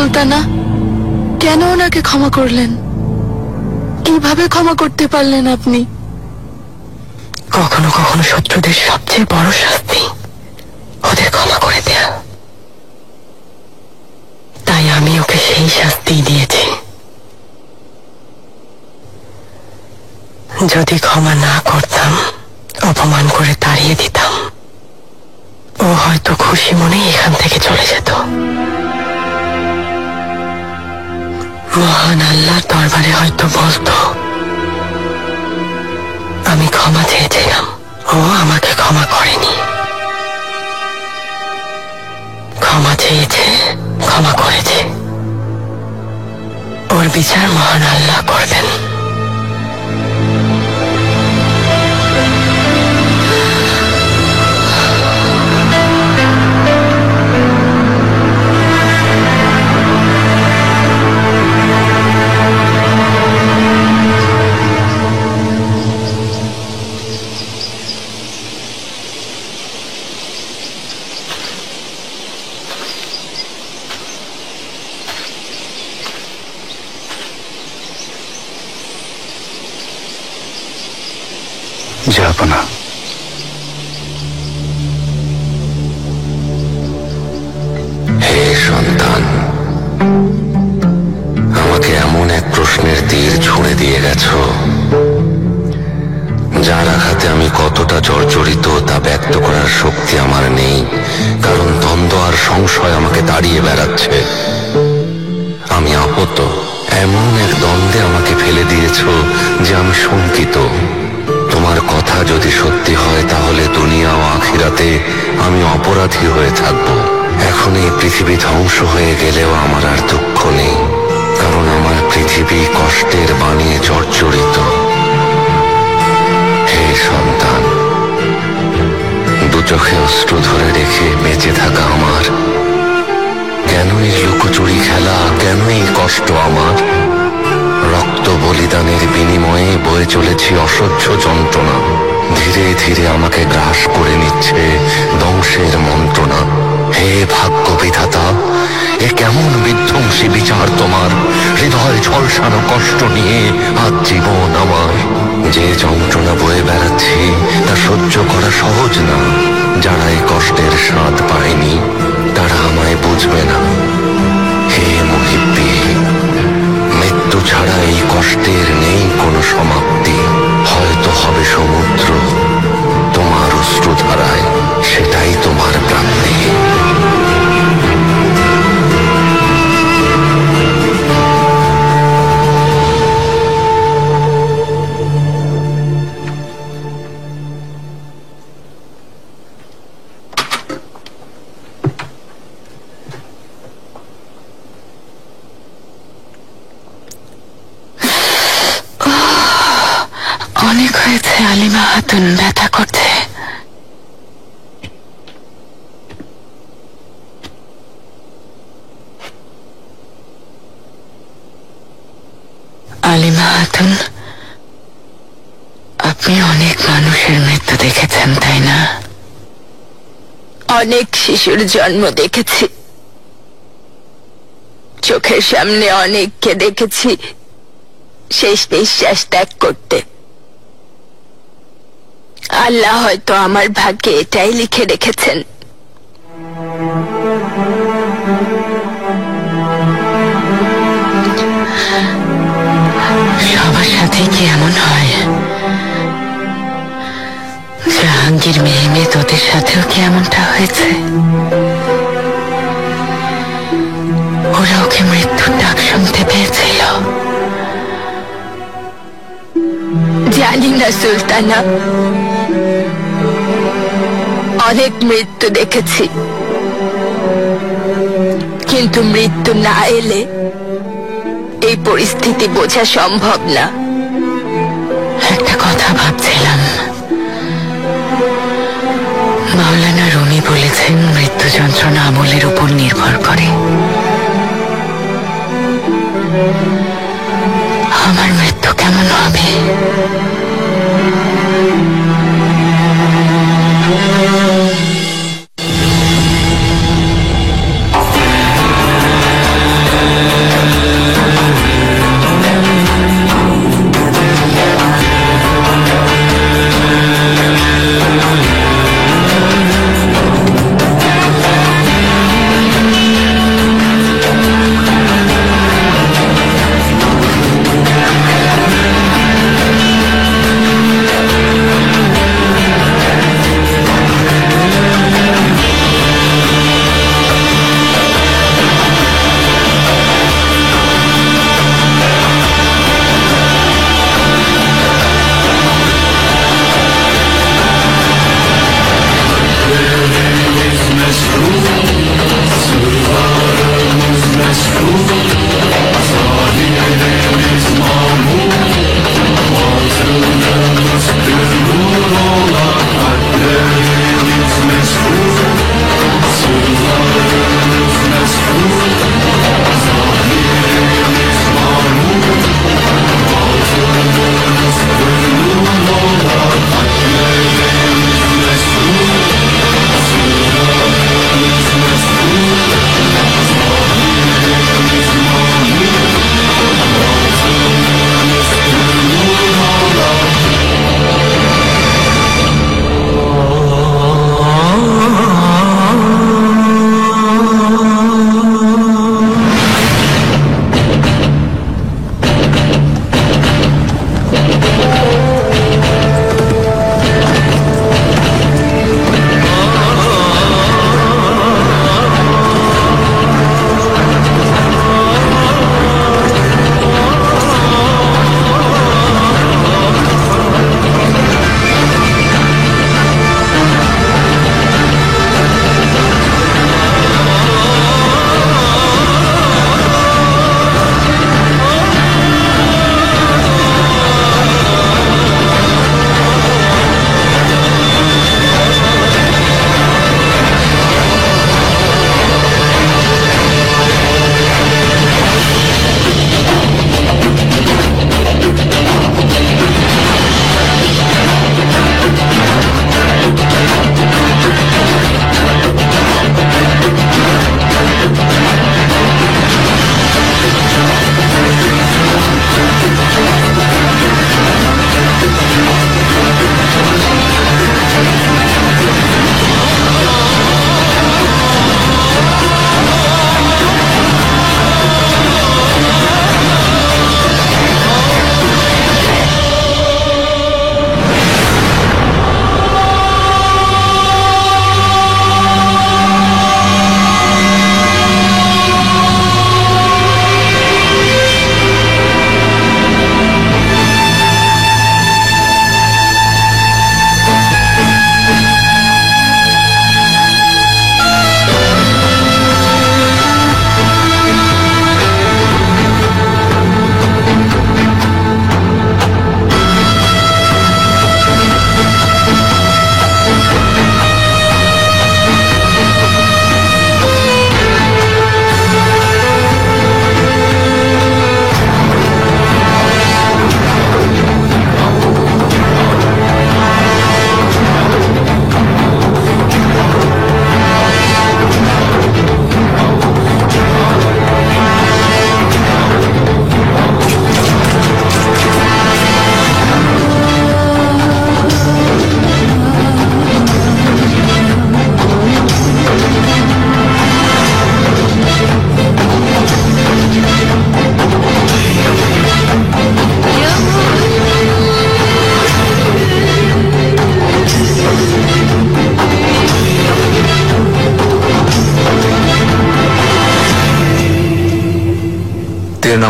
সুলতানা, কেন ওনাকে ক্ষমা করলেন? কিভাবে ক্ষমা করতে পারলেন আপনি? কখনো কখনো শত্রুদের সবচেয়ে বড় শাস্তি ওদের ক্ষমা করে দেয়া। তাই আমি ওকে সেই শাস্তি দিয়েছি। যদি ক্ষমা না করতাম, অপমান করে তাড়িয়ে দিতাম, ও হয়তো খুশি মনে এখান থেকে চলে যেত। মহান আল্লাহর দরবারে হয়তো বলতো, আমি ক্ষমা চেয়েছিলাম, ও আমাকে ক্ষমা করেনি। ক্ষমা চেয়েছে, ক্ষমা করেছে, ওর বিচার মহান আল্লাহ করবেন। যাব না। হে সন্তান, আমাকে এমন এক প্রশ্নের তীর ছুঁড়ে দিয়ে গেছ, যার আঘাতে আমি কতটা জর্জরিত তা ব্যক্ত করার শক্তি আমার নেই, কারণ দ্বন্দ্ব আর সংশয় আমাকে তাড়িয়ে বেড়াচ্ছে। আমি আহত। এমন এক দ্বন্দ্বে আমাকে ফেলে দিয়েছ যে আমি শঙ্কিত। তোমার কথা যদি সত্যি হয়, তাহলে দুনিয়া ও আখিরাতে আমি অপরাধী হয়ে থাকব। এখন এই পৃথিবী ধ্বংস হয়ে গেলেও আমার আর দুঃখ নেই, কারণ আমার পৃথিবী কষ্টের বানিয়ে জর্জরিত। হে সন্তান, দু চোখে অশ্রু ধরে রেখে বেঁচে থাকা আমার, কেন এই লুকোচুরি খেলা, কেন এই কষ্ট আমার? রক্ত বলিদানের বিনিময়ে বয়ে চলেছি অসহ্য যন্ত্রণা। ধীরে ধীরে আমাকে গ্রাস করে নিচ্ছে ধ্বংসের মন্ত্রণা। হে ভাগ্য বিধাতা, এ কেমন বিধ্বংসী বিচার তোমার? হৃদয় ঝলসানো কষ্ট নিয়ে আজ জীবন আমার। যে যন্ত্রণা বয়ে বেড়াচ্ছি তা সহ্য করা সহজ না। যারা এই কষ্টের স্বাদ পায়নি তারা আমায় বুঝবে না। হে মুহিব্বি, মৃত্যু ছাড়া এই কষ্টের নেই কোনো সমাপ্তি। হয়তো হবে সমুদ্র তোমার অশ্রুধারায়, সেটাই তোমার প্রাপ্তি। অনেক হয়েছে আলিমা খাতুন, ব্যথা করছে। আলিমা খাতুন, আপনি অনেক মানুষের মৃত্যু দেখেছেন, তাই না? অনেক শিশুর জন্ম দেখেছি, চোখের সামনে অনেককে দেখেছি শেষ নিঃশ্বাস ত্যাগ করতে। আল্লাহ হয়তো আমার ভাগ্যে এটাই লিখে রেখেছেন। সবার সাথে কি এমন হয়? জাহাঙ্গীর মেহমেদ ওদের সাথেও কি এমনটা হয়েছে? ওরা ওকে মৃত্যুর ডাক শুনতে পেয়েছিল? জানি না সুলতানা, অনেক মৃত্যু দেখেছি, কিন্তু মৃত্যু না এলে এই পরিস্থিতি বোঝা সম্ভব না। একটা কথা ভাবছিলাম, মাওলানা রুমি বলেছেন মৃত্যু যন্ত্রণা আমলের উপর নির্ভর করে। আমার মৃত্যু কেমন হবে?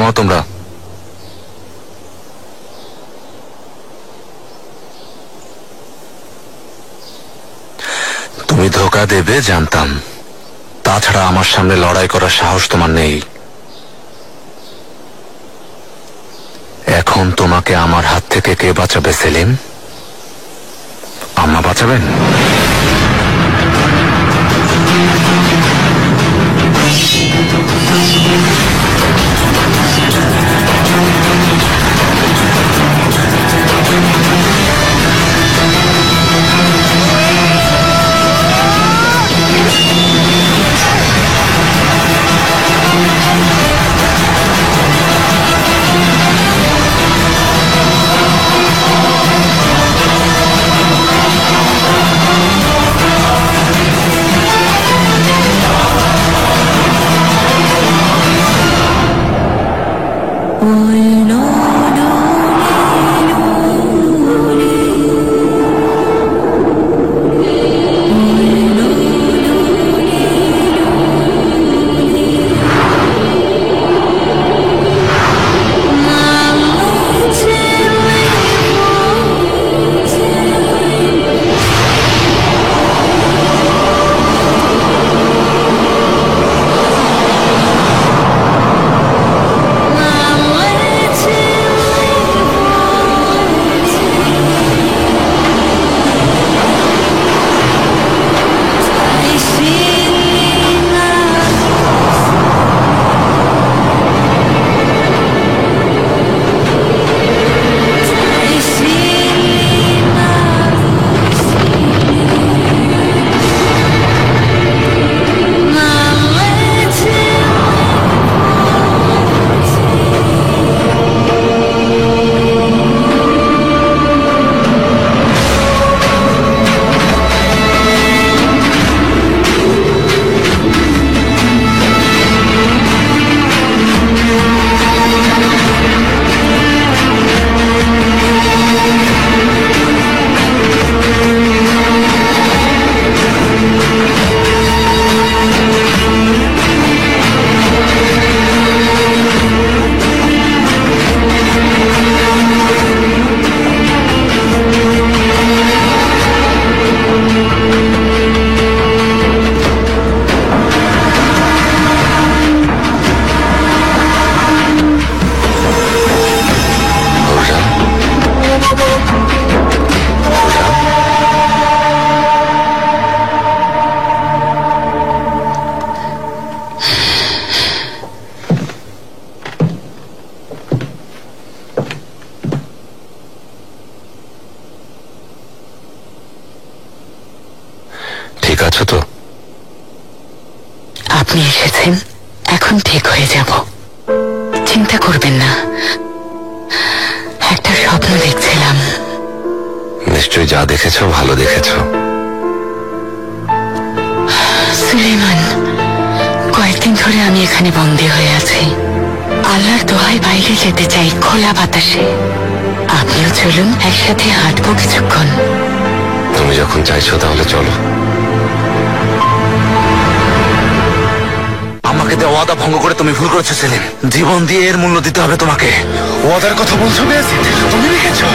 থামাও তোমরা। তুমি ধোকা দেবে জানতাম, তাছাড়া আমার সামনে লড়াই করার সাহস তোমার নেই। এখন তোমাকে আমার হাত থেকে কে বাঁচাবে সেলিম? আম্মা বাঁচাবেন? ঠিক আছো তো? আপনি এসেছেন, এখন ঠিক হয়ে যাব। চিন্তা করবেন না, একটা স্বপ্ন দেখছিলাম। নিশ্চয়ই যা দেখেছো ভালো দেখেছো। সুলেমান, কয়েকদিন ধরে আমি এখানে বন্দী হয়ে আছি। আল্লাহর দোহাই বাইরে যেতে চাই, খোলা বাতাসে। আপনিও চলুন, একসাথে হাঁটবো কিছুক্ষণ। তুমি যখন চাইছো তাহলে চলো। আমাকে দেওয়া ওয়াদা ভঙ্গ করে তুমি ভুল করেছো সেলিম। জীবন দিয়ে এর মূল্য দিতে হবে তোমাকে। ওয়াদার কথা বলছো বেয়াজিদ, তুমি রেখেছো।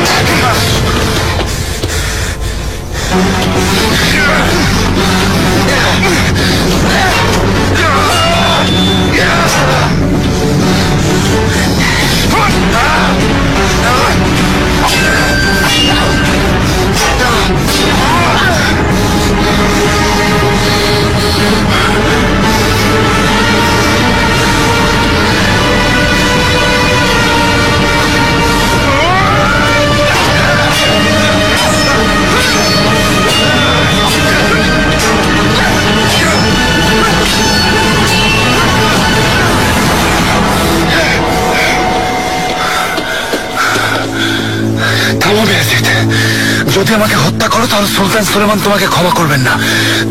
যদি আমাকে হত্যা করো তাহলে সুলতান সুলেমান তোমাকে ক্ষমা করবেন না,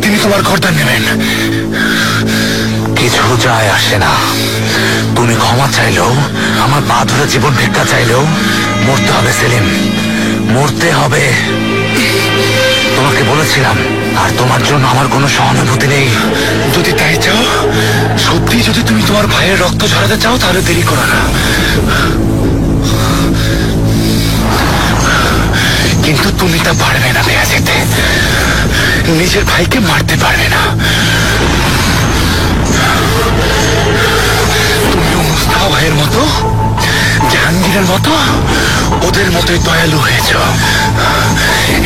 তিনি তোমার গর্দান নেবেন। কিছু যায় আসে না। তুমি ক্ষমা চাইলেও, আমার পা ধরে জীবন ভিক্ষা চাইলেও মরতে হবে সেলিম, মরতে হবে। তোমাকে বলেছিলাম, আর তোমার জন্য আমার কোনো সহানুভূতি নেই। যদি তাই চাও, সত্যি যদি তুমি তোমার ভাইয়ের রক্ত ঝরাতে চাও, তাহলে দেরি করো না। কিন্তু তুমি তা পারবে না বেয়া যেতে। নিজের ভাইকে মারতে পারবে না। তুমিও মুস্তাফা ভাইয়ের মতো, জাহাঙ্গীরের মতো, ওদের মতোই দয়ালু হয়েছ।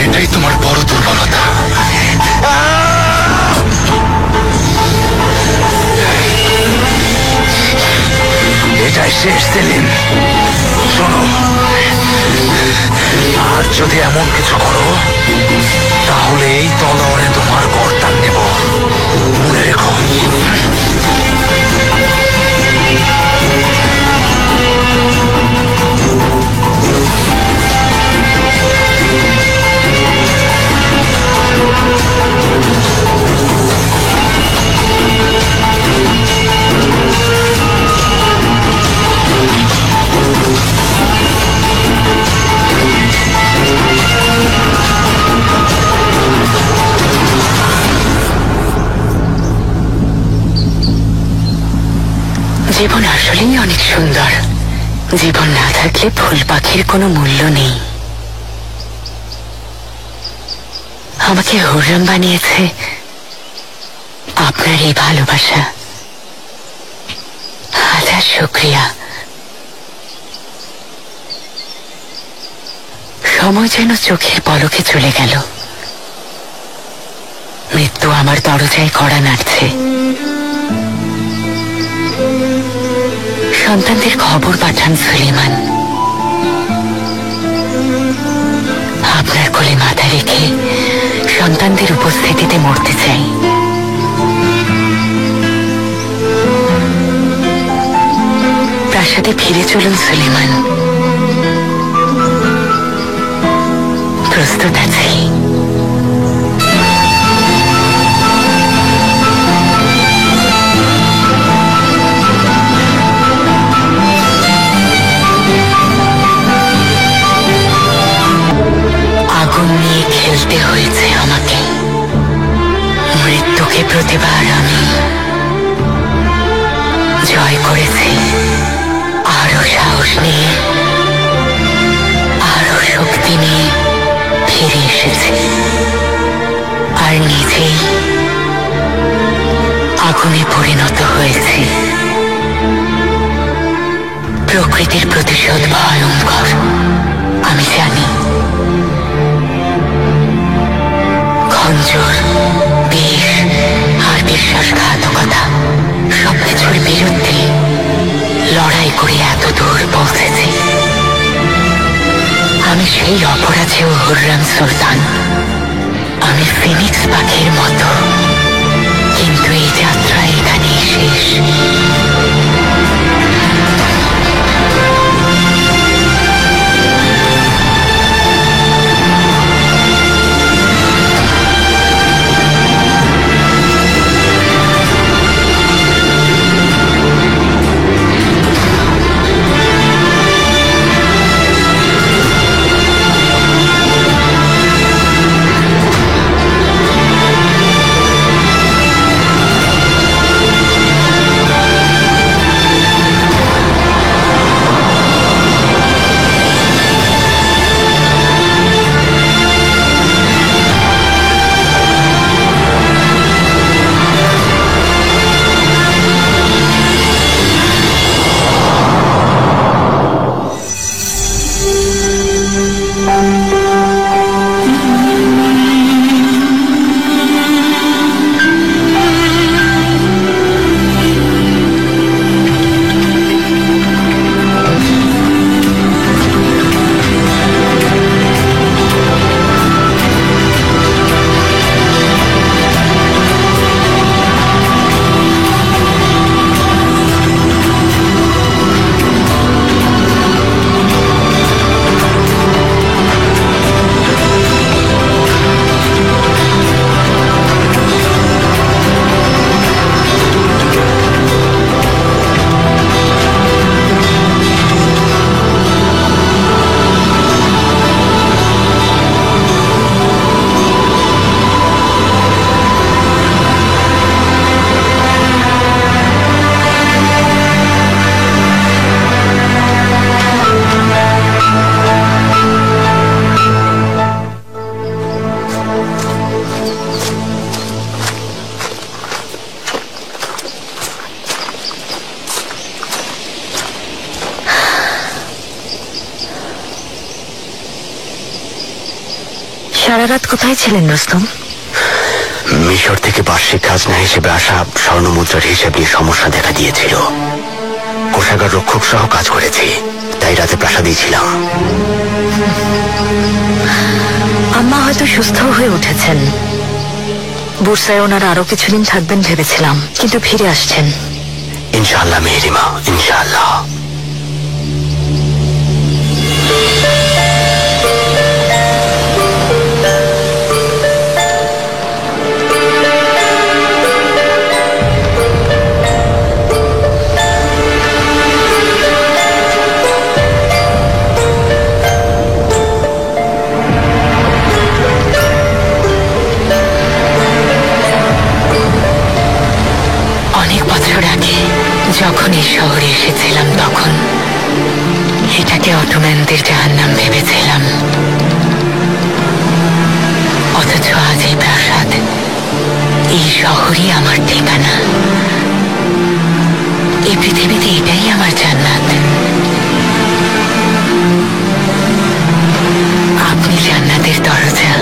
এটাই তোমার বড় দুর্বলতা। এটাই শেষ সেলিম। শোনো, আর যদি এমন কিছু করো, তাহলে এই তলোয়ারে তোমার গর্দান নেব, মনে রেখো। জীবন আসলেই অনেক সুন্দর। জীবন না থাকলে ফুল পাখির কোনো মূল্য নেই। আমাকে হুররাম বানিয়েছে আপনার এই ভালোবাসা। হাজার শুক্রিয়া। সময় যেন চোখের পলকে চলে গেল। মৃত্যু আমার দরজায় কড়া নাড়ছে। সন্তানদের খবর পাঠান সুলেমান। আপনার কোলে মাথা রেখে সন্তানদের উপস্থিতিতে মরতে চাই। প্রাসাদে ফিরে চলুন সুলেমান। প্রস্তুত আছি। আগুন নিয়ে খেলতে হয়েছে আমাকে। মৃত্যুকে প্রতিবার আমি জয় করেছি। আরো সাহস নিয়ে, আরো শক্তি নিয়ে ফিরে এসেছি। আর নিজেই আগুনে পরিণত হয়েছি। প্রকৃতির প্রতিশোধ ভয়ঙ্কর, আমি জানি। খঞ্জর, বিষ আর বিশ্বাসঘাতকতা সবকিছুর বিরুদ্ধে লড়াই করে এত দূর পৌঁছেছি। আমি সেই অপরাজেয় হুররাম সুলতান। আমি ফিনিক্স পাখির মতো, কিন্তু এই যাত্রা এখানেই শেষ। সারা রাত কোথায় ছিলেন রুস্তম? মিশর থেকে বার্ষিক খাজনা হিসেবে আসা স্বর্ণ মুদ্রার হিসাব নিয়ে সমস্যা দেখা দিয়েছিল। কোষাগার রক্ষক সহ কাজ করেছি, তাই রাতে প্রাসাদেই ছিলাম। আম্মা হয়তো সুস্থ হয়ে উঠেছেন। বুরসায় ওনারা আরো কিছুদিন থাকবেন ভেবেছিলাম, কিন্তু ফিরে আসছেন। ইনশাআল্লাহ মেহেরিমা, ইনশাআল্লাহ। অনেক বছর আগে যখন এই শহরে এসেছিলাম, তখন এটাকে অটোম্যানদের জাহান্নাম ভেবেছিলাম। অথচ আজ এই প্রাসাদ, এই শহরই আমার ঠিকানা। এই পৃথিবীতে এটাই আমার জান্নাত। আপনি জান্নাতের দরজা।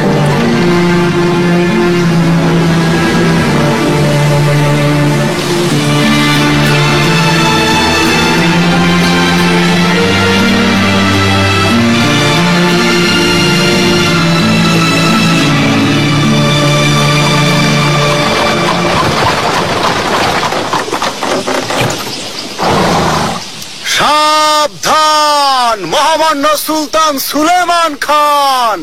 সাবধান, মহামান্য সুলতান সুলেমান খান।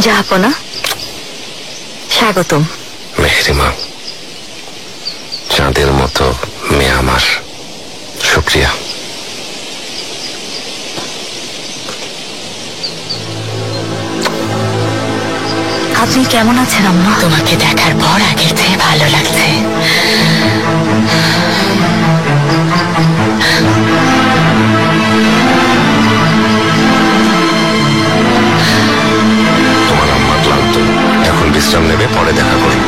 জাহাপনা, স্বাগতম। মেহরিমা, চাঁদের মতো মেয়ে আমার, শুক্রিয়া। আপনি কেমন আছেন আম্মা? তোমাকে দেখার পর আগের চেয়ে ভালো লাগছে। তোমার আম্মা ক্লান্ত, এখন বিশ্রাম নেবে, পরে দেখা করো।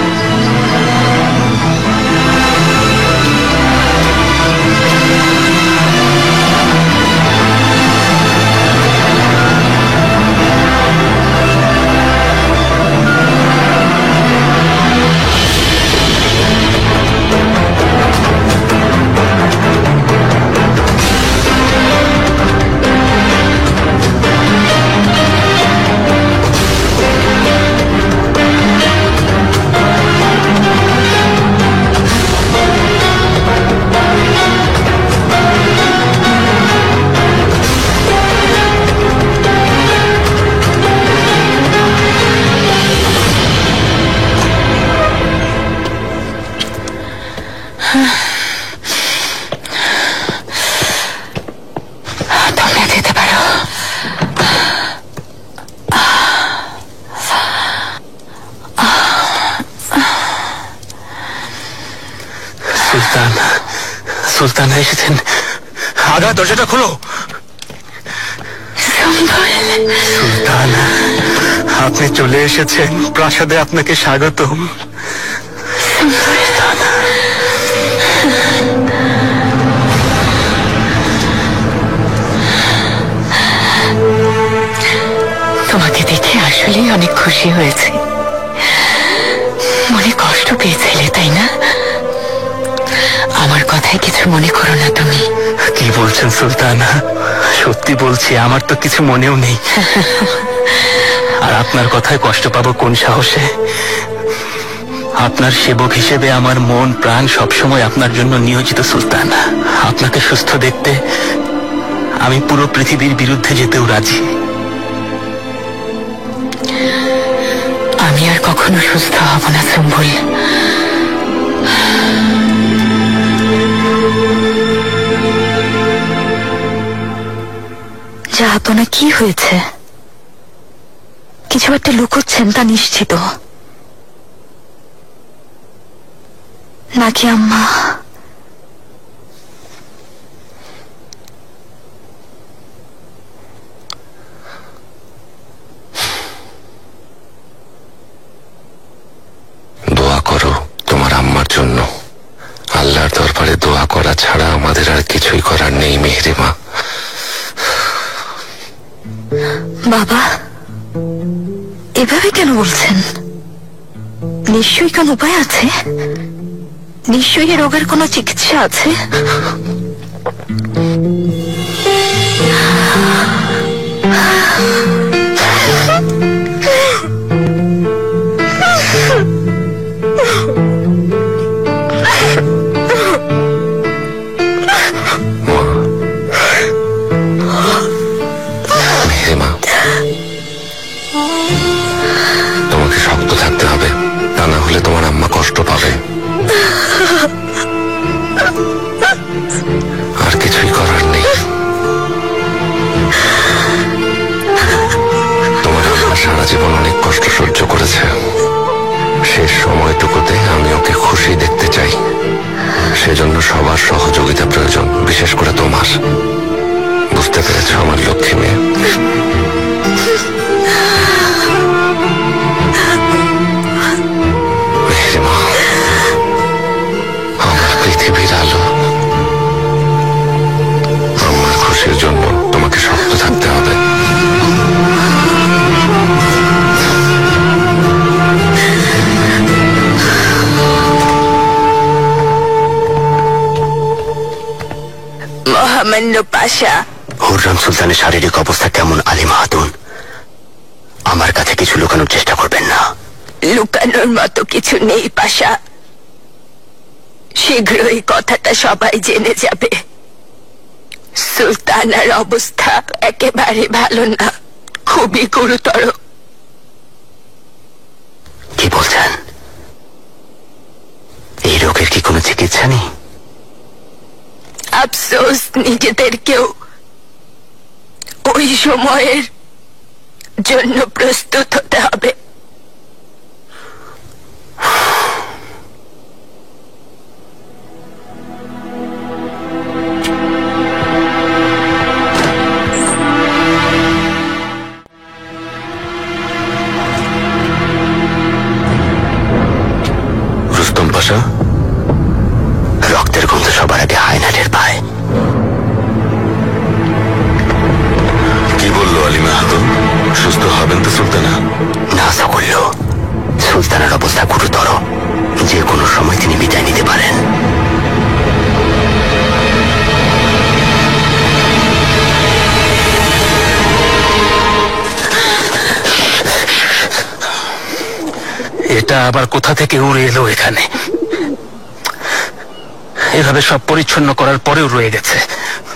তোমরা যেতে পারো। সুলতান, সুলতান এসেছেন। আগা, দরজাটা খোলো। সুলতান, আপনি চলে এসেছেন, প্রাসাদে আপনাকে স্বাগতম। সুলতান, তোমাকে দেখে আসলেই অনেক খুশি হয়েছে। মনে কষ্ট পেয়েছিলে, তাই না? আমার কথায় কিছু মনে করো না তুমি। কি বলছেন সুলতান? সত্যি বলছি, আমার তো কিছু মনেও নেই। আর আপনার কথায় কষ্ট পাবো কোন সাহসে? আপনার সেবক হিসেবে আমার মন প্রাণ সবসময় আপনার জন্য নিয়োজিত সুলতান। আপনাকে সুস্থ দেখতে আমি পুরো পৃথিবীর বিরুদ্ধে যেতেও রাজি। আমি আর কখনো সুস্থ হব না সুম্বুল। জাহাপনা, কি হয়েছে? কিছু একটা লুকোচ্ছেন তা নিশ্চিত নাকি আম্মা? দরবারে দোয়া করা ছাড়া আমাদের আর কিছুই করার নেই মেহেরিমা। বাবা, এভাবে কেন বলছেন? নিশ্চয়ই কোন উপায় আছে, নিশ্চয়ই এ রোগের কোনো চিকিৎসা আছে। মেহেরিমা, তোমাকে শক্ত থাকতে হবে, তা না হলে তোমার আম্মা কষ্ট পাবে। আর কিছুই করার নেই। তোমার আম্মা সারা জীবন অনেক কষ্ট সহ্য করেছে। শেষ সময়টুকুতে আমি ওকে খুশি দেখতে চাই। সেজন্য সবার সহযোগিতা প্রয়োজন, বিশেষ করে তোমার। বুঝতে পেরেছ আমার লক্ষ্মী মেয়ে? মেহেরিমা, আমার পৃথিবীর আলো। আমার খুশির জন্য তোমাকে শক্ত থাকতে হবে। মহামান্য পাশা, হুররাম সুলতানের শারীরিক অবস্থা কেমন আলিমা খাতুন? আমার কাছে কিছু লুকানোর চেষ্টা করবেন না। লুকানোর মতো কিছু নেই পাশা। শীঘ্রই কথাটা সবাই জেনে যাবে। সুলতানার অবস্থা একেবারে ভালো না, খুবই গুরুতর। কি বলছেন? এই রোগের কি কোনো চিকিৎসা নেই? আফসোস, নিজেদেরকেও ওই সময়ের জন্য প্রস্তুত হতে হবে। রুস্তম পাশা, রক্তের গন্ধ সবার আগে হায়না টের পায়। কি বললো আলিমা খাতুন? সুস্থ হবেন তো সুলতানা? না করল, সুলতানের অবস্থা গুরুতর, যে কোনো সময় তিনি বিদায় নিতে পারেন। এটা আবার কোথা থেকে উড়ে এলো এখানে? এভাবে সব পরিচ্ছন্ন করার পরেও রয়ে গেছে।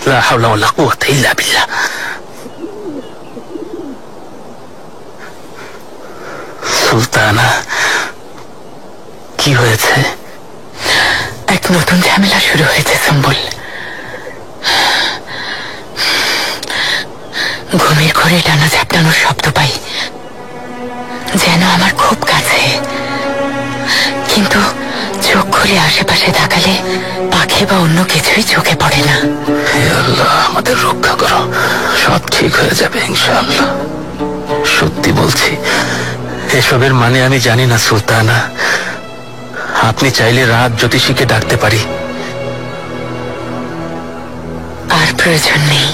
লা হাওলা ওয়ালা কুওয়াতা ইল্লা বিল্লাহ। সুলতানা, কি হয়েছে? এক নতুন ঝামেলা শুরু হয়েছে সম্বল। ঘুমের ঘরে টানা ঝাপটানোর শব্দ পাই, যেন আমার খুব কাছে। কিন্তু চোখ খুলে আশেপাশে তাকালে পাখি বা অন্য কিছুই চোখে পড়ে না। হে আল্লাহ, আমাদের রক্ষা করো, সব ঠিক হয়ে যাবে ইনশাআল্লাহ। সত্যি বলছি, এসবের মানে আমি জানি না সুলতানা। আপনি চাইলে রাত জ্যোতিষীকে ডাকতে পারি। আর প্রয়োজন নেই।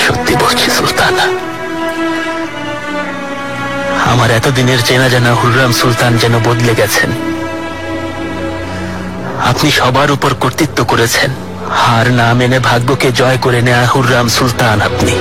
সত্যি বলছি সুলতানা, আমার এতদিনের চেনা জানা হুররাম সুলতান যেন বদলে গেছেন। আপনি সবার উপর কর্তৃত্ব করেছেন। হার না মেনে ভাগ্যকে জয় করে নেয়া হুররাম সুলতান আপনি।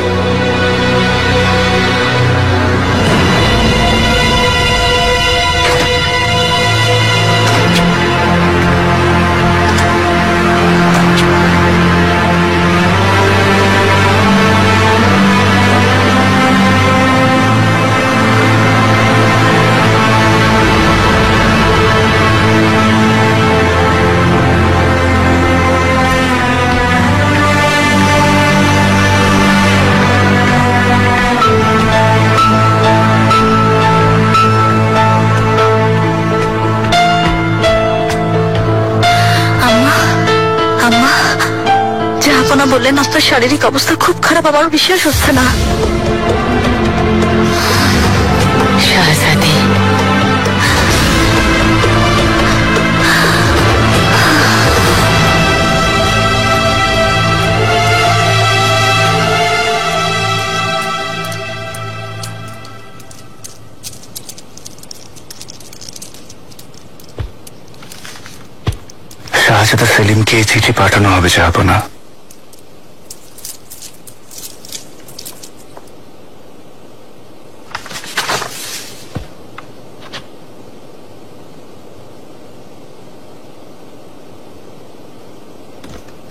বললেন আপনার শারীরিক অবস্থা খুব খারাপ, আমার বিশ্বাস হচ্ছে না। শাহজাদি, শাহজাদা সেলিমকে এই চিঠি পাঠানো হবে যাবো না।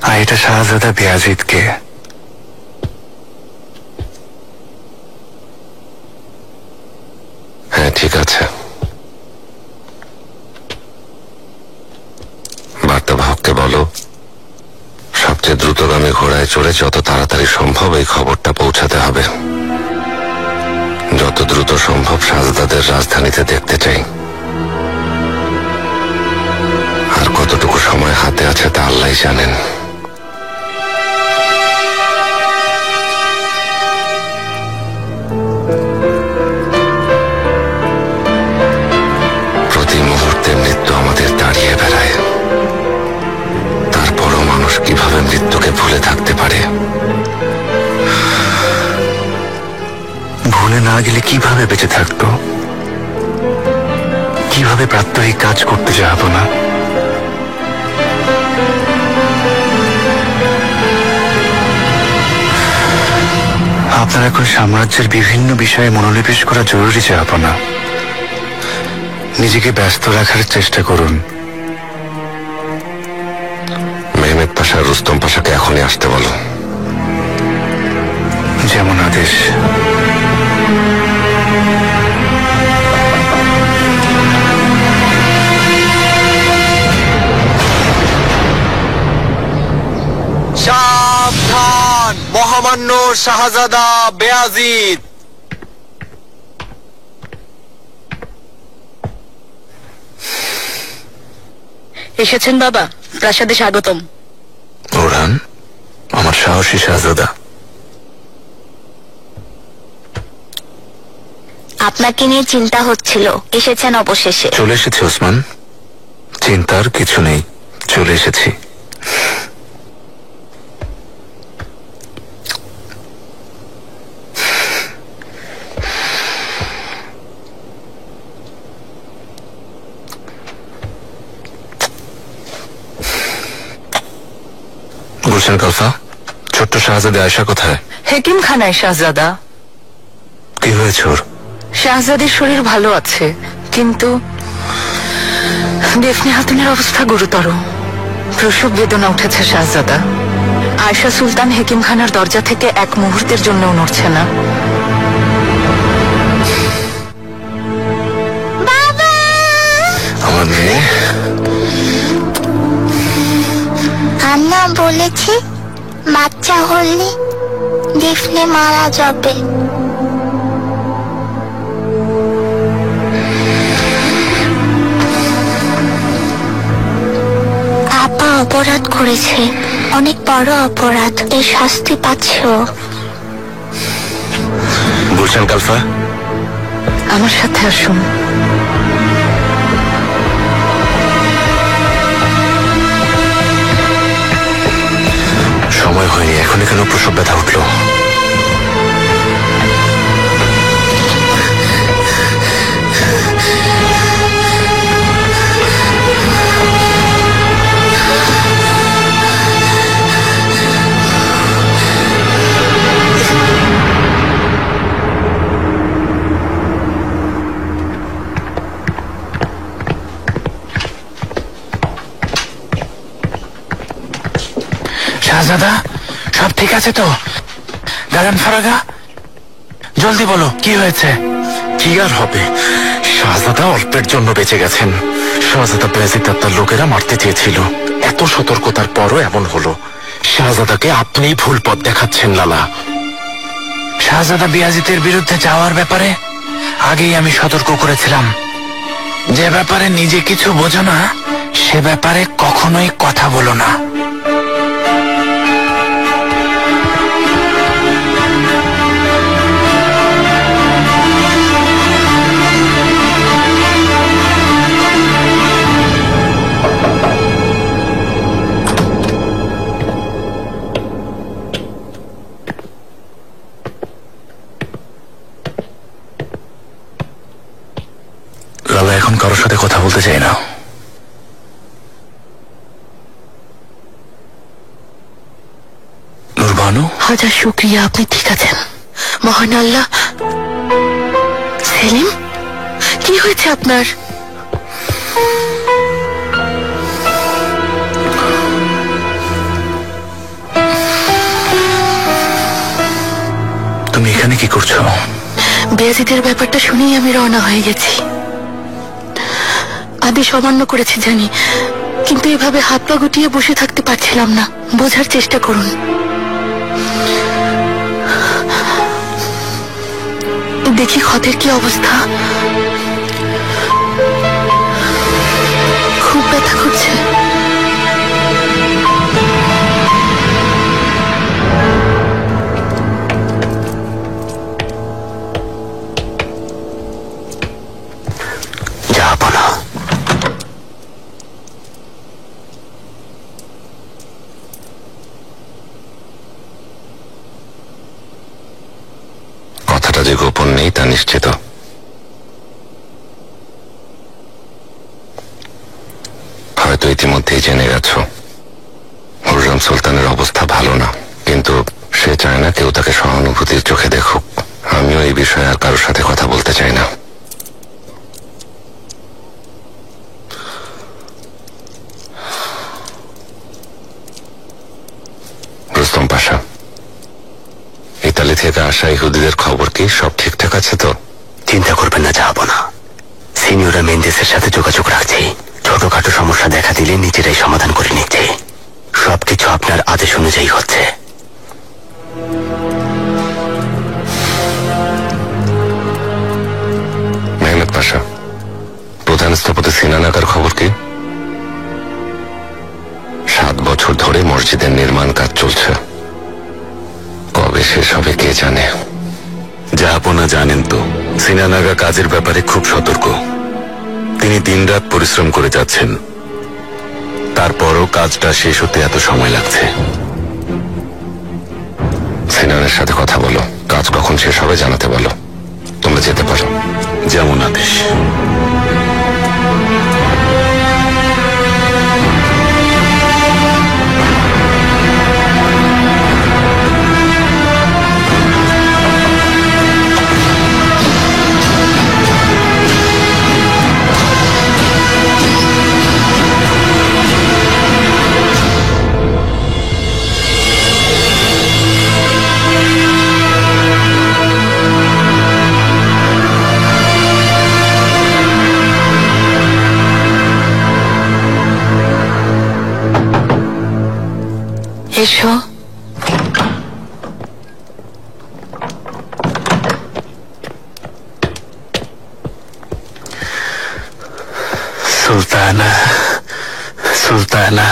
আর এটা শাহজাদা বেয়াজিদকে। হ্যাঁ ঠিক আছে। বার্তাবাহককে বলো সবচেয়ে দ্রুতগামী ঘোড়ায় চড়ে যত তাড়াতাড়ি সম্ভব এই খবরটা পৌঁছাতে হবে। যত দ্রুত সম্ভব শাহজাদাদের রাজধানীতে দেখতে চাই। আর কতটুকু সময় হাতে আছে তা আল্লাহই জানেন। প্রতি মুহূর্তে মৃত্যু আমাদের দাঁড়িয়ে বেড়ায়, তারপরও মানুষ কিভাবে মৃত্যুকে ভুলে থাকতে পারে? ভুলে না গেলে কিভাবে বেঁচে থাকতো? কিভাবে প্রাত্যহিক কাজ করতে যাবো না? আপনার এখন সাম্রাজ্যের বিভিন্ন বিষয়ে মনোনিবেশ করা জরুরি যাবো না। নিজেকে ব্যস্ত রাখার চেষ্টা করুন। মেহমেদ পাশা রুস্তম পাশাকে এখনই আসতে বলো। যেমন আদেশ। সাবধান মহামান্য শাহজাদা বেয়াজিদ। এসেছেন বাবা, প্রাসাদে স্বাগতম। ওরান, আমার সাহসী শাহজাদা। আপনাকে নিয়ে চিন্তা হচ্ছিল, এসেছেন অবশেষে। চলে এসেছি ওসমান, চিন্তার কিছু নেই, চলে এসেছি। গুলশান কালফা, ছোট্ট শাহজাদা আয়শা কোথায়? হেকিম খানায় শাহজাদা। কি হয়েছে ওর? শাহজাদের শরীর ভালো আছে, কিন্তু দেফনে হাতুনের অবস্থা গুরুতর। প্রসব বেদনা উঠেছে শাহজাদা। আয়শা সুলতান হেকিম খানার দরজা থেকে এক মুহূর্তের জন্য নড়ছে না। আমার মেয়ে। আন্না বলেছি বাচ্চা হলে দেফনে মারা যাবে। আপা অপরাধ করেছে, অনেক বড় অপরাধ, এর শাস্তি পাচ্ছে ও। গুলশান কালফা, আমার সাথে আসুন। সময় হয়নি, এখনই কেন প্রসব ব্যথা উঠলো? শাহজাদা, সব ঠিক আছে তো? দাঁড়ান ফারাগা, জলদি বলো কি হয়েছে? কি আর হবে, শাহজাদা অল্পের জন্য বেঁচে গেছেন। শাহজাদা বেয়াজিদ তার লোকেরা মারতে চেয়েছিল, এত সতর্কতার পরও এমন হলো। শাহজাদাকে আপনিই ভুল পথ দেখাচ্ছেন লালা। শাহজাদা বিয়াজিতের বিরুদ্ধে যাওয়ার ব্যাপারে আগেই আমি সতর্ক করেছিলাম। যে ব্যাপারে নিজে কিছু বোঝো না সে ব্যাপারে কখনোই কথা বলো না। লালা এখন কারোর সাথে কথা বলতে চাই না। বানু, হাজার শুক্রিয়া, আপনি ঠিক আছেন। মহান আল্লাহ। সেলিম, কি হয়েছে আপনার? তুমি এখানে কি করছো? বেয়াজিদের ব্যাপারটা শুনেই আমি রওনা হয়ে গেছি। আদেশ অমান্য করেছি জানি, কিন্তু এভাবে হাত পা গুটিয়ে বসে থাকতে পারছিলাম না। বোঝার চেষ্টা করুন। দেখি ক্ষতের কি অবস্থা। খুব ব্যথা করছে। যাবো না। কথাটা যে গোপন নেই তা নিশ্চিত। হয়তো ইতিমধ্যেই জেনে গেছো হুররাম সুলতানের অবস্থা ভালো না, কিন্তু সে চায় না কেউ তাকে সহানুভূতির চোখে দেখুক। আমিও এই বিষয়ে আর কারোর সাথে কথা বলতে চাই না। রুস্তম পাশা, ইতালি থেকে আসা ইহুদিদের খবর কি? সব ঠিকঠাক আছে তো? চিন্তা করবেন না, যাবো না। সিনিয়রা মেন্ডেসের সাথে যোগাযোগ রাখছি। ছোটখাটো সমস্যা দেখা দিলে নিজেরাই সমাধান করে নিচ্ছে। সবকিছু আপনার আদেশ অনুযায়ী হচ্ছে। মেহমেদ পাশা, প্রধান স্থপতি সিনান আকার খবর কি? 7 বছর ধরে মসজিদের নির্মাণ কাজ চলছে। কবে শেষ হবে কে জানে। যা আপনা জানেন তো, সিনান আগা কাজের ব্যাপারে খুব সতর্ক। তিনি দিনরাত পরিশ্রম করে যাচ্ছেন, তারপরও কাজটা শেষ হতে এত সময় লাগছে। সিনানের সাথে কথা বলো, কাজ কখন শেষ হবে জানাতে বলো। তোমরা যেতে পারো। যেমন আদেশ। এসো। সুলতানা, সুলতানা,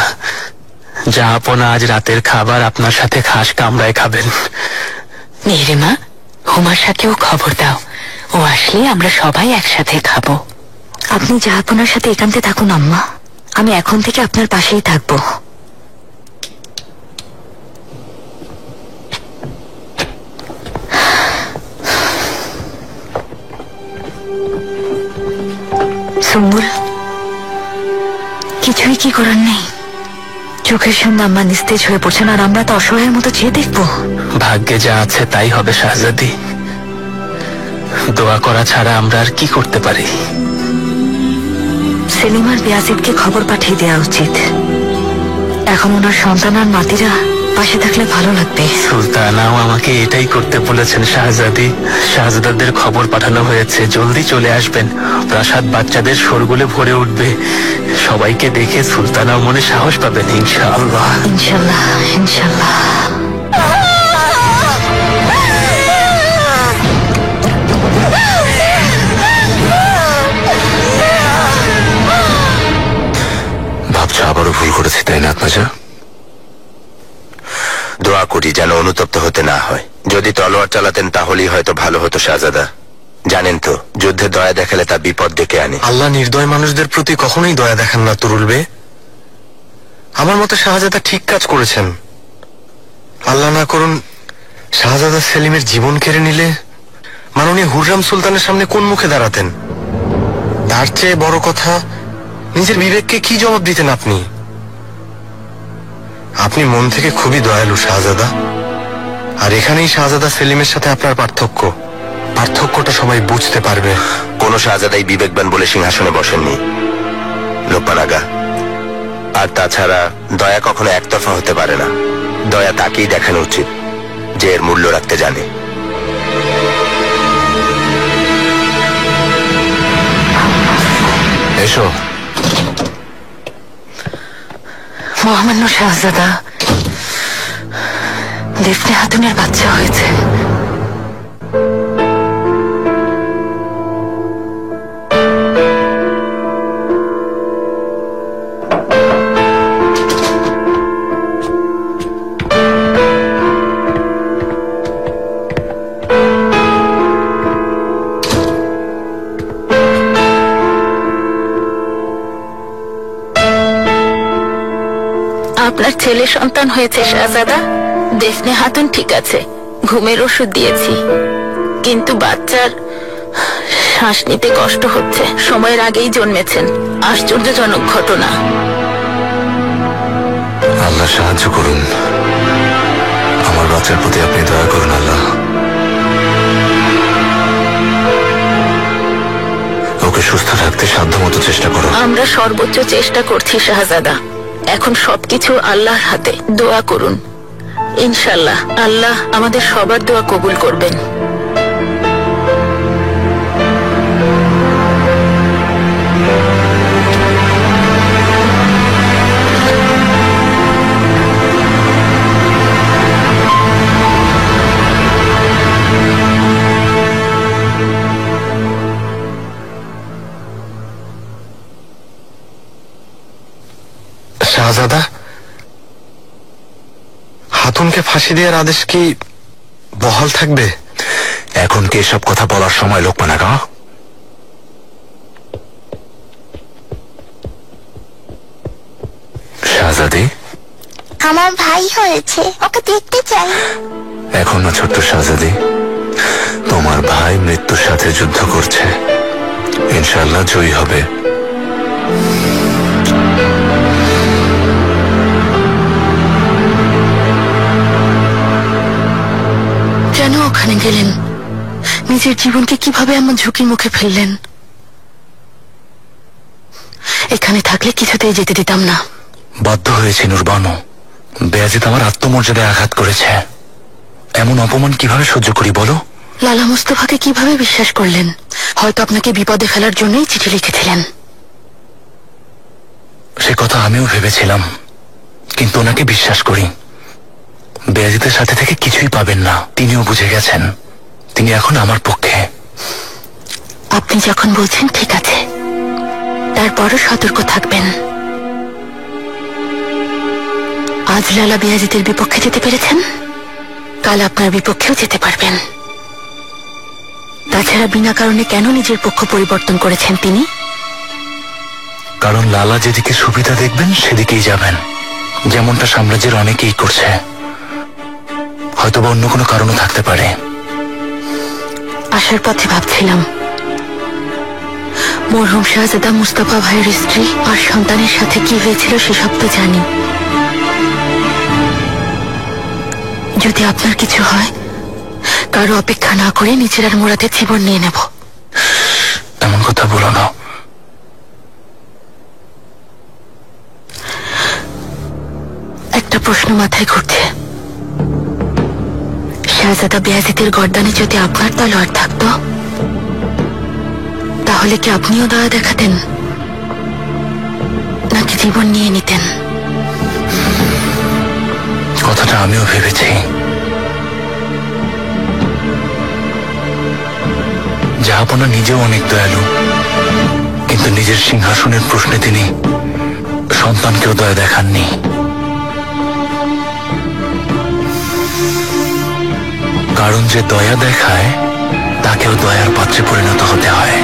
যা আপনা আজ রাতের খাবার আপনার সাথে খাস কামরায় খাবেন। মেহরিমা, হুমাশাকেও খবর দাও। ও আসলে আমরা সবাই একসাথে খাবো। আপনি জাহাপনার সাথে একান্তে থাকুন আম্মা। আমি এখন থেকে আপনার পাশেই থাকবো। সুম্বুল, কিছুই কি করার নেই। চোখের সামনে আম্মা নিস্তেজ হয়ে পড়ছেন, আর আমরা তো অসহায়ের মতো চেয়ে দেখবো। ভাগ্যে যা আছে তাই হবে শাহজাদি। দোয়া করা ছাড়া আমরা আর কি করতে পারি? সেলিম আর বেয়াজিদকে খবর পাঠিয়ে দেওয়া উচিত। এখন ওনার সন্তান আর নাতিরা পাশে থাকলে ভালো লাগবে। সুলতানাও আমাকে এটাই করতে বলেছেন শাহজাদি। শাহজাদাদের খবর পাঠানো হয়েছে, জলদি চলে আসবেন। প্রাসাদ বাচ্চাদের শোরগোলে ভরে উঠবে। সবাইকে দেখে সুলতানাও মনে সাহস পাবেন ইনশাআল্লাহ। ইনশাল্লাহ, ইনশাল্লাহ। ভাবছো আবারও ভুল করেছি, তাই না আপনাজা? দোয়া করি যেন অনুতপ্ত হতে না হয়। যদি তলোয়ার চালাতেন তাহলেই হয়তো ভালো হতো শাহজাদা। জানেন তো, যুদ্ধে দয়া দেখালে তা বিপদ ডেকে আনে। আল্লাহ নির্দয় মানুষদের প্রতি কখনোই দয়া দেখান না তুরুল বে। আমার মতে শাহজাদা ঠিক কাজ করেছেন। আল্লাহ না করুন শাহজাদা সেলিমের জীবন কেড়ে নিলে মাননীয় হুররাম সুলতানের সামনে কোন মুখে দাঁড়াতেন? তার চেয়ে বড় কথা, নিজের বিবেককে কি জবাব দিতেন আপনি? আপনি মন থেকে খুবই দয়ালু শাহজাদা। আর এখানেই শাহজাদা সেলিমের সাথে আপনার পার্থক্যটা সবাই বুঝতে পারবে। কোন শাহজাদাই বিবেকবান বলে সিংহাসনে বসেননি লোকমান আগা। আর তাছাড়া দয়া কখনো একতরফা হতে পারে না। দয়া তাকেই দেখানো উচিত যে এর মূল্য রাখতে জানে। এসো। মহামান্য শাহজাদা, দেফনে হাতুনের বাচ্চা হয়েছে। আপনার ছেলে সন্তান হয়েছে শাহজাদা। দেফনে হাতুন ঠিক আছে, ঘুমের ওষুধ দিয়েছি, কিন্তু বাচ্চার শ্বাস নিতে কষ্ট হচ্ছে। সময়ের আগেই জন্মেছেন। আশ্চর্যজনক ঘটনা। আল্লাহ সাহায্য করুন, আমার বাচ্চার প্রতি আপনি দয়া করুন আল্লাহ। ওকে সুস্থ রাখতে সাধ্যমতো চেষ্টা করুন। আমরা সর্বোচ্চ চেষ্টা করছি শাহজাদা। এখন সবকিছু আল্লাহর হাতে। দোয়া করুন, ইনশাল্লাহ আল্লাহ আমাদের সবার দোয়া কবুল করবেন। শাহজাদা, হাতুনকে ফাঁসি দেওয়ার আদেশ কি বহাল থাকবে? এখন কি এসব কথা বলার সময় লোকমান আগা? শাহজাদি, আমার ভাই হয়েছে, ওকে দেখতে চাই। এখন না ছোট্ট শাহজাদি, তোমার ভাই মৃত্যুর সাথে যুদ্ধ করছে, ইনশাআল্লাহ জয়ী হবে। কেন ওখানে গেলেন? নিজের জীবনকে কিভাবে এমন ঝুঁকির মুখে ফেললেন? এখানে থাকলে কিছুতেই যেতে দিতাম না। বাধ্য হয়েছি নুরবানু। বেয়াজিদ আমার আত্মমর্যাদায় আঘাত করেছে। এমন অপমান কিভাবে সহ্য করি বলো? লালা মুস্তফাকে কিভাবে বিশ্বাস করলেন? হয়তো আপনাকে বিপদে ফেলার জন্যই চিঠি লিখেছিলেন। সে কথা আমিও ভেবেছিলাম, কিন্তু ওনাকে বিশ্বাস করি। বেয়াজিদের সাথে থেকে কিছুই পাবেন না, তিনিও বুঝে গেছেন। তিনি এখন আমার পক্ষে। আপনি যখন বলছেন ঠিক আছে, তারপরও সতর্ক থাকবেন। আজ লালা বেয়াজিদের বিপক্ষে যেতে পেরেছেন, কাল আপনার বিপক্ষেও যেতে পারবেন। তাছাড়া বিনা কারণে কেন নিজের পক্ষ পরিবর্তন করেছেন তিনি? কারণ লালা যেদিকে সুবিধা দেখবেন সেদিকেই যাবেন, যেমনটা সাম্রাজ্যের অনেকেই করছে। হয়তোবা অন্য কোনো কারণও থাকতে পারে। আসার পথে ভাবছিলাম, মরহুম শাহজাদা মুস্তাফা ভাইয়ের স্ত্রী আর সন্তানের সাথে কি হয়েছিল সেসব তো জানি। যদি আপনার কিছু হয়, কারো অপেক্ষা না করে নিজের আর মুরাদের জীবন নিয়ে নেব। এমন কথা বলো না। একটা প্রশ্ন মাথায় ঘুরছে। শাহজাদা বেয়াজিদের গর্দানে যদি আপনার তলোয়ার থাকতো, তাহলে কি আপনিও দয়া দেখাতেন, নাকি জীবন নিয়ে নিতেন? কথাটা আমিও ভেবেছি। জাহাপনা নিজেও অনেক দয়ালু, কিন্তু নিজের সিংহাসনের প্রশ্নে তিনি সন্তানকেও দয়া দেখাননি। কারণ যে দয়া দেখায় তাকেও দয়ার পাত্রে পরিণত হতে হয়।